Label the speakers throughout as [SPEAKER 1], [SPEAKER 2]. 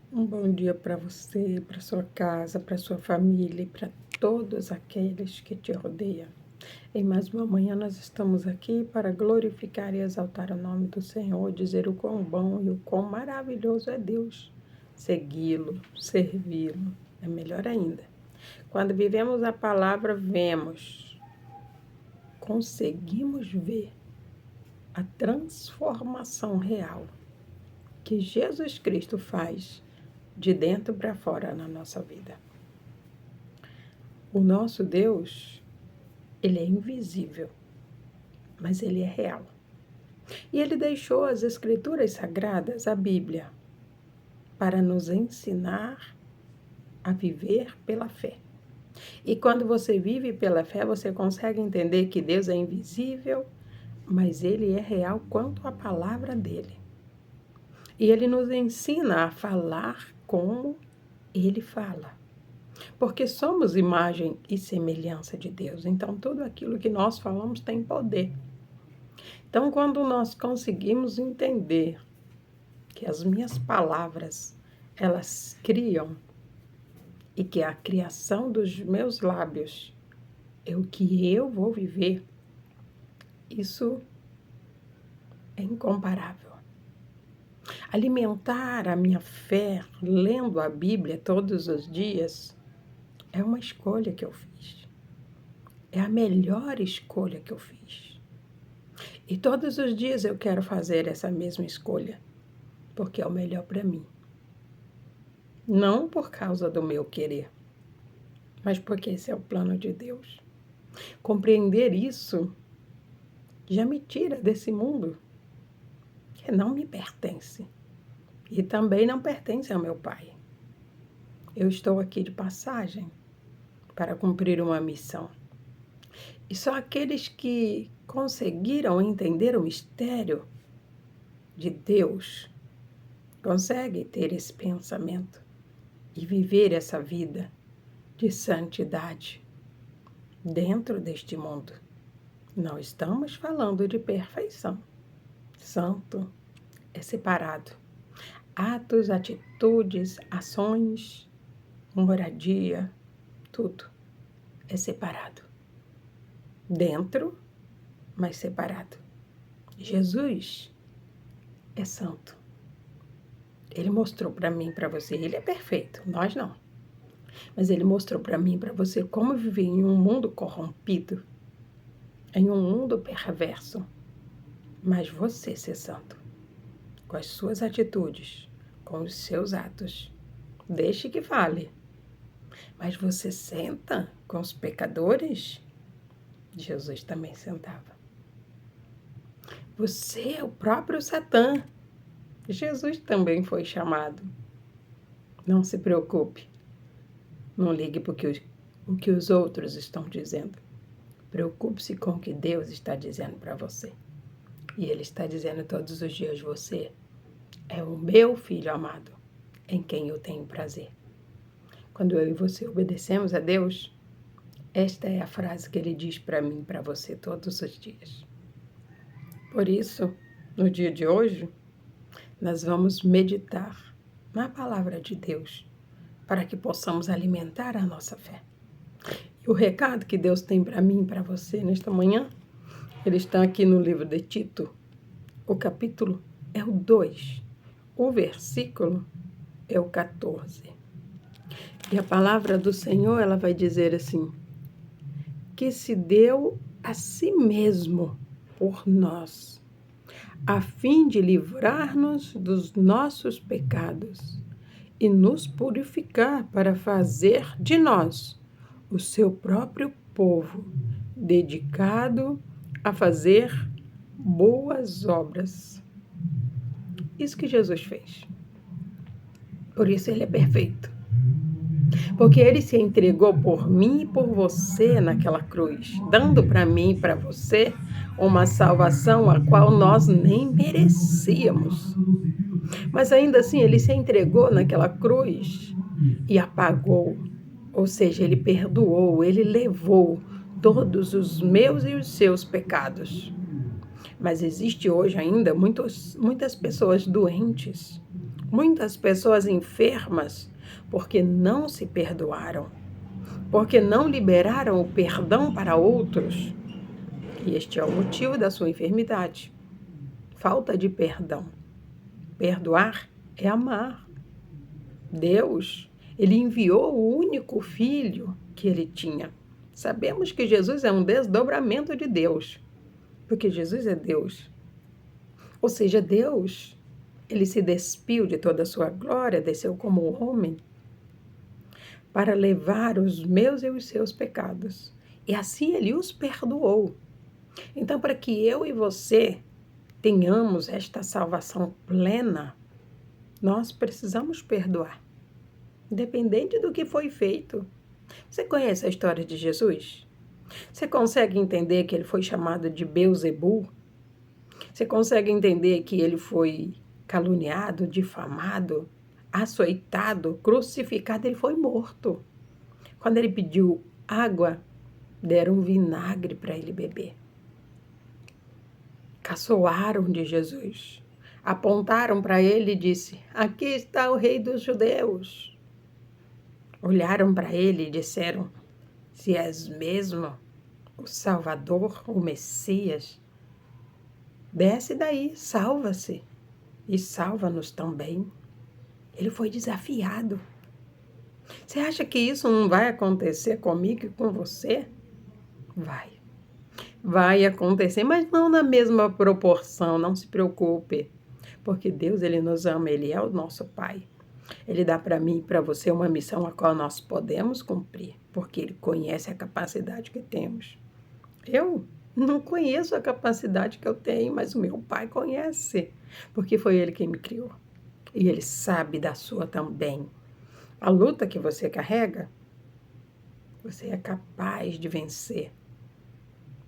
[SPEAKER 1] Um bom dia para você, para sua casa, para sua família e para todos aqueles que te rodeiam. Em mais uma manhã nós estamos aqui para glorificar e exaltar o nome do Senhor, dizer o quão bom e o quão maravilhoso é Deus. Segui-lo, servi-lo, é melhor ainda. Quando vivemos a palavra, conseguimos ver a transformação real que Jesus Cristo faz de dentro para fora na nossa vida. O nosso Deus, ele é invisível, mas ele é real. E ele deixou as Escrituras Sagradas, a Bíblia, para nos ensinar a viver pela fé. E quando você vive pela fé, você consegue entender que Deus é invisível, mas ele é real quanto à palavra dele. E ele nos ensina a falar como ele fala. Porque somos imagem e semelhança de Deus. Então, tudo aquilo que nós falamos tem poder. Então, quando nós conseguimos entender que as minhas palavras, elas criam, e que a criação dos meus lábios é o que eu vou viver, isso é incomparável. Alimentar a minha fé lendo a Bíblia todos os dias é uma escolha que eu fiz. É a melhor escolha que eu fiz. E todos os dias eu quero fazer essa mesma escolha, porque é o melhor para mim. Não por causa do meu querer, mas porque esse é o plano de Deus. Compreender isso já me tira desse mundo que não me pertence e também não pertence ao meu Pai. Eu estou aqui de passagem para cumprir uma missão. E só aqueles que conseguiram entender o mistério de Deus conseguem ter esse pensamento e viver essa vida de santidade dentro deste mundo. Não estamos falando de perfeição. Santo é separado. Atos, atitudes, ações, moradia, tudo é separado. Dentro, mas separado. Jesus é santo. Ele mostrou para mim e para você. Ele é perfeito, nós não. Mas ele mostrou para mim e para você como viver em um mundo corrompido, em um mundo perverso. Mas você ser santo, com as suas atitudes, com os seus atos. Deixe que fale. Mas você senta com os pecadores? Jesus também sentava. Você é o próprio Satã. Jesus também foi chamado. Não se preocupe. Não ligue porque o que os outros estão dizendo. Preocupe-se com o que Deus está dizendo para você. E Ele está dizendo todos os dias: você é o meu filho amado, em quem eu tenho prazer. Quando eu e você obedecemos a Deus, esta é a frase que Ele diz para mim e para você todos os dias. Por isso, no dia de hoje, nós vamos meditar na palavra de Deus, para que possamos alimentar a nossa fé. E o recado que Deus tem para mim e para você nesta manhã, ele está aqui no livro de Tito. O capítulo é o 2, o versículo é o 14. E a palavra do Senhor, ela vai dizer assim: que se deu a si mesmo por nós, a fim de livrar-nos dos nossos pecados e nos purificar para fazer de nós o seu próprio povo, dedicado a fazer boas obras. Isso que Jesus fez. Por isso ele é perfeito. Porque ele se entregou por mim e por você naquela cruz, dando para mim e para você uma salvação a qual nós nem merecíamos. Mas ainda assim ele se entregou naquela cruz e apagou, ou seja, ele perdoou, ele levou todos os meus e os seus pecados. Mas existe hoje ainda muitas pessoas doentes, Muitas pessoas enfermas porque não se perdoaram, porque não liberaram o perdão para outros. E este é o motivo da sua enfermidade. Falta de perdão. Perdoar é amar. Deus, ele enviou o único filho que ele tinha. Sabemos que Jesus é um desdobramento de Deus, porque Jesus é Deus. Ou seja, Deus, ele se despiu de toda a sua glória, desceu como homem, para levar os meus e os seus pecados. E assim ele os perdoou. Então, para que eu e você tenhamos esta salvação plena, nós precisamos perdoar, independente do que foi feito. Você conhece a história de Jesus? Você consegue entender que ele foi chamado de Beelzebul? Você consegue entender que ele foi caluniado, difamado, açoitado, crucificado? Ele foi morto. Quando ele pediu água, deram vinagre para ele beber. Caçoaram de Jesus. Apontaram para ele e disse: aqui está o rei dos judeus. Olharam para ele e disseram: se és mesmo o Salvador, o Messias, desce daí, salva-se e salva-nos também. Ele foi desafiado. Você acha que isso não vai acontecer comigo e com você? Vai. Vai acontecer, mas não na mesma proporção, não se preocupe. Porque Deus, ele nos ama, ele é o nosso Pai. Ele dá para mim e para você uma missão a qual nós podemos cumprir, porque ele conhece a capacidade que temos. Eu não conheço a capacidade que eu tenho, mas o meu Pai conhece, porque foi ele quem me criou. E ele sabe da sua também. A luta que você carrega, você é capaz de vencer.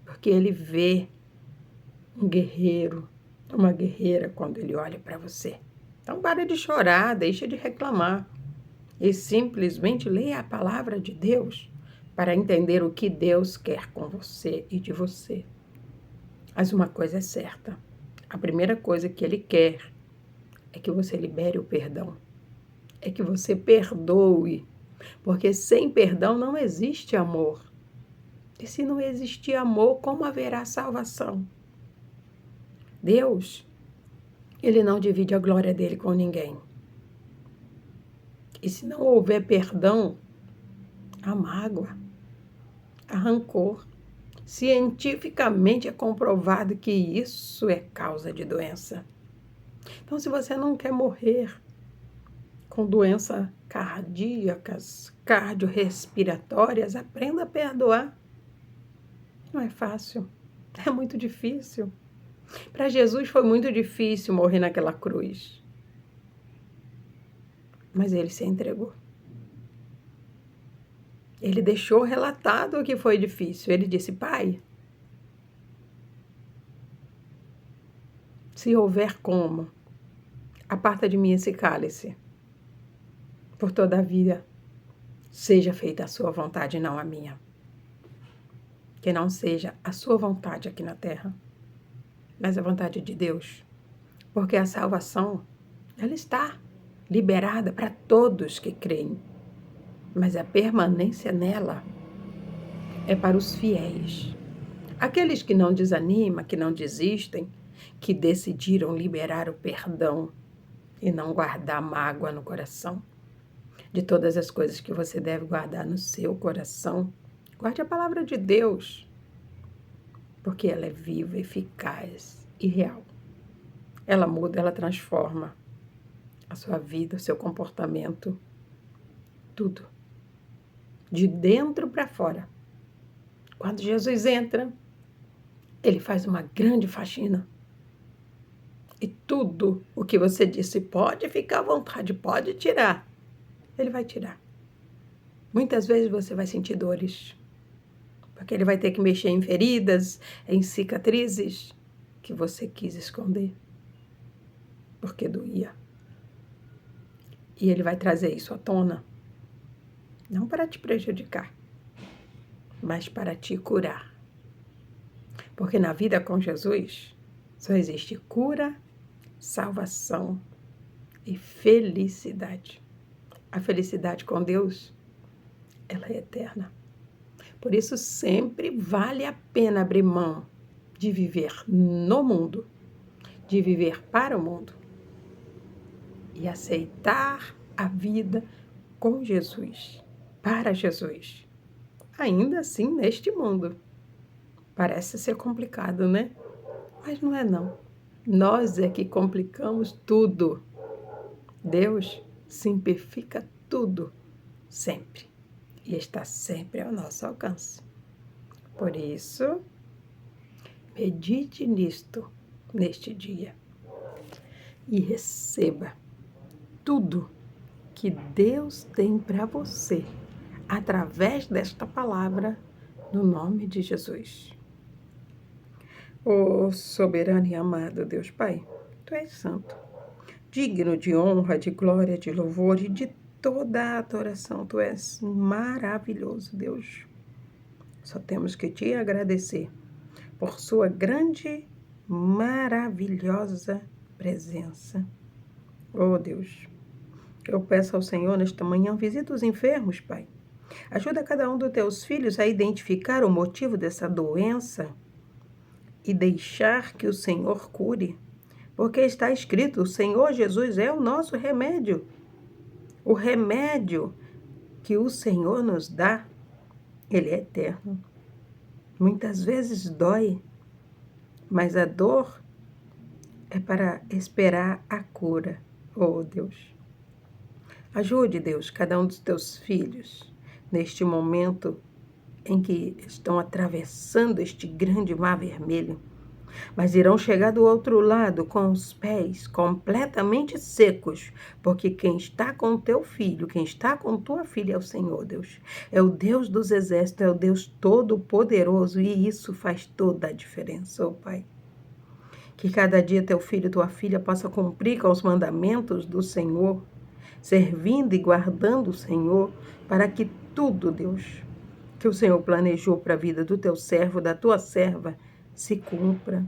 [SPEAKER 1] Porque ele vê um guerreiro, uma guerreira quando ele olha para você. Então, para de chorar, deixa de reclamar e simplesmente leia a palavra de Deus para entender o que Deus quer com você e de você. Mas uma coisa é certa, a primeira coisa que ele quer é que você libere o perdão, é que você perdoe, porque sem perdão não existe amor. E se não existir amor, como haverá salvação? Deus, ele não divide a glória dele com ninguém. E se não houver perdão, há mágoa, há rancor. Cientificamente é comprovado que isso é causa de doença. Então, se você não quer morrer com doenças cardíacas, cardiorrespiratórias, aprenda a perdoar. Não é fácil, é muito difícil. Para Jesus foi muito difícil morrer naquela cruz. Mas ele se entregou. Ele deixou relatado que foi difícil. Ele disse: Pai, se houver como, aparta de mim esse cálice. Por todavia, seja feita a sua vontade e não a minha. Que não seja a sua vontade aqui na terra, mas a vontade de Deus. Porque a salvação, ela está liberada para todos que creem. Mas a permanência nela é para os fiéis. Aqueles que não desanimam, que não desistem, que decidiram liberar o perdão e não guardar mágoa no coração. De todas as coisas que você deve guardar no seu coração, guarde a palavra de Deus, porque ela é viva, eficaz e real. Ela muda, ela transforma a sua vida, o seu comportamento, tudo. De dentro para fora. Quando Jesus entra, ele faz uma grande faxina. E tudo o que você disse, pode ficar à vontade, pode tirar, ele vai tirar. Muitas vezes você vai sentir dores, porque ele vai ter que mexer em feridas, em cicatrizes que você quis esconder, porque doía. E ele vai trazer isso à tona, não para te prejudicar, mas para te curar. Porque na vida com Jesus só existe cura, salvação e felicidade. A felicidade com Deus, ela é eterna. Por isso, sempre vale a pena abrir mão de viver no mundo, de viver para o mundo e aceitar a vida com Jesus, para Jesus. Ainda assim, neste mundo. Parece ser complicado, né? Mas não é não. Nós é que complicamos tudo. Deus simplifica tudo, sempre. E está sempre ao nosso alcance. Por isso, medite nisto, neste dia. E receba tudo que Deus tem para você, através desta palavra, no nome de Jesus. Ó soberano e amado Deus Pai, Tu és santo, digno de honra, de glória, de louvor e de toda a adoração. Tu és maravilhoso, Deus. Só temos que te agradecer por sua grande, maravilhosa presença. Oh Deus, eu peço ao Senhor nesta manhã, visita os enfermos, Pai. Ajuda cada um dos teus filhos a identificar o motivo dessa doença e deixar que o Senhor cure. Porque está escrito, o Senhor Jesus é o nosso remédio. O remédio que o Senhor nos dá, ele é eterno. Muitas vezes dói, mas a dor é para esperar a cura. Oh, Deus. Ajude, Deus, cada um dos teus filhos neste momento em que estão atravessando este grande mar vermelho, mas irão chegar do outro lado com os pés completamente secos, porque quem está com o teu filho, quem está com tua filha é o Senhor, Deus. É o Deus dos exércitos, é o Deus todo-poderoso, e isso faz toda a diferença, oh Pai. Que cada dia teu filho e tua filha possa cumprir com os mandamentos do Senhor, servindo e guardando o Senhor, para que tudo, Deus, que o Senhor planejou para a vida do teu servo, da tua serva, se cumpra.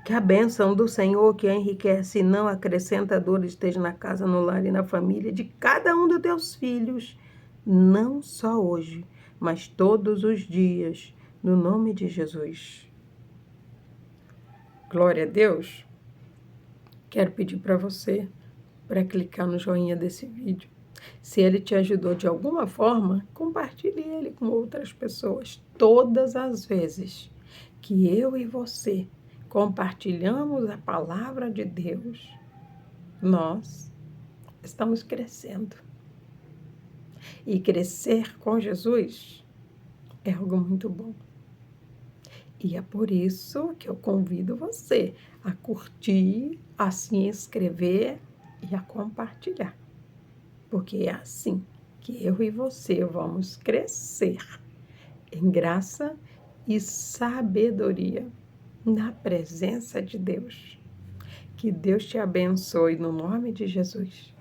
[SPEAKER 1] Que a bênção do Senhor, que enriquece e não acrescenta dor, esteja na casa, no lar e na família de cada um dos teus filhos, não só hoje, mas todos os dias, no nome de Jesus. Glória a Deus. Quero pedir para você para clicar no joinha desse vídeo. Se ele te ajudou de alguma forma, compartilhe ele com outras pessoas. Todas as vezes que eu e você compartilhamos a palavra de Deus, nós estamos crescendo. E crescer com Jesus é algo muito bom. E é por isso que eu convido você a curtir, a se inscrever e a compartilhar. Porque é assim que eu e você vamos crescer em graça e sabedoria na presença de Deus. Que Deus te abençoe no nome de Jesus.